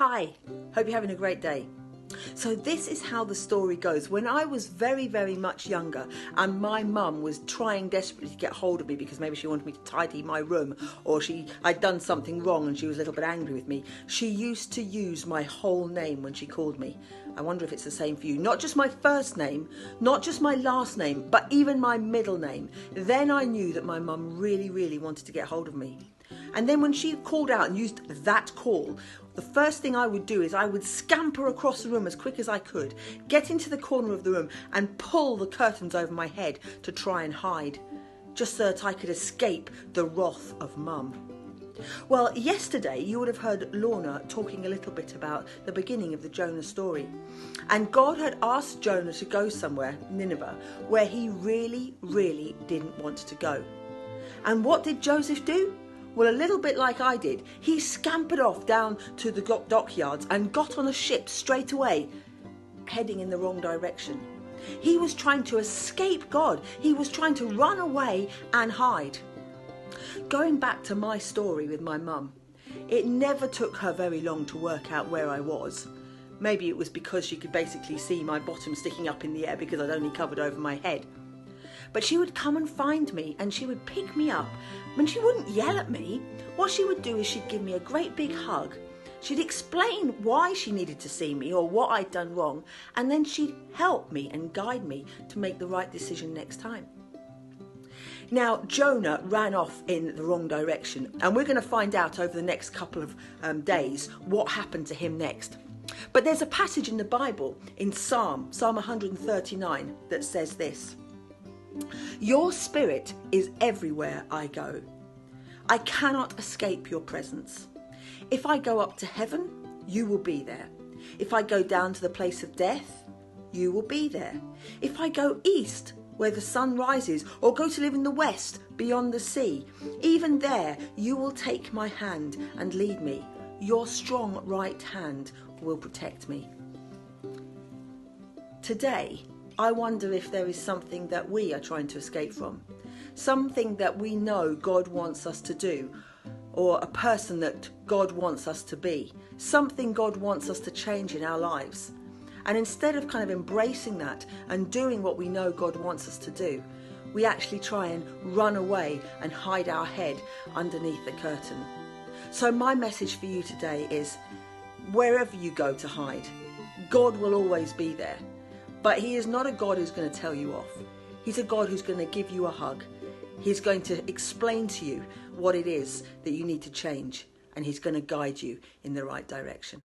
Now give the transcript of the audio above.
Hi, hope you're having a great day. So this is how the story goes. When I was very, very much younger and my mum was trying desperately to get hold of me because maybe she wanted me to tidy my room, or I'd done something wrong and she was a little bit angry with me, she used to use my whole name when she called me. I wonder if it's the same for you. Not just my first name, not just my last name, but even my middle name. Then I knew that my mum really, really wanted to get hold of me. And then when she called out and used that call, the first thing I would do is I would scamper across the room as quick as I could, get into the corner of the room and pull the curtains over my head to try and hide, just so that I could escape the wrath of Mum. Well, yesterday you would have heard Lorna talking a little bit about the beginning of the Jonah story. And God had asked Jonah to go somewhere, Nineveh, where he really, really didn't want to go. And what did Joseph do? Well, a little bit like I did. He scampered off down to the dockyards and got on a ship straight away, heading in the wrong direction. He was trying to escape God. He was trying to run away and hide. Going back to my story with my mum, it never took her very long to work out where I was. Maybe it was because she could basically see my bottom sticking up in the air because I'd only covered over my head. But she would come and find me and she would pick me up. And she wouldn't yell at me. What she would do is she'd give me a great big hug. She'd explain why she needed to see me or what I'd done wrong. And then she'd help me and guide me to make the right decision next time. Now, Jonah ran off in the wrong direction. And we're going to find out over the next couple of days what happened to him next. But there's a passage in the Bible in Psalm 139 that says this. Your spirit is everywhere I go. I cannot escape your presence. If I go up to heaven, you will be there. If I go down to the place of death, you will be there. If I go east, where the sun rises, or go to live in the west, beyond the sea, even there you will take my hand and lead me. Your strong right hand will protect me. Today, I wonder if there is something that we are trying to escape from, something that we know God wants us to do, or a person that God wants us to be, something God wants us to change in our lives. And instead of kind of embracing that and doing what we know God wants us to do, we actually try and run away and hide our head underneath the curtain. So my message for you today is, wherever you go to hide, God will always be there. But he is not a God who's going to tell you off. He's a God who's going to give you a hug. He's going to explain to you what it is that you need to change. And he's going to guide you in the right direction.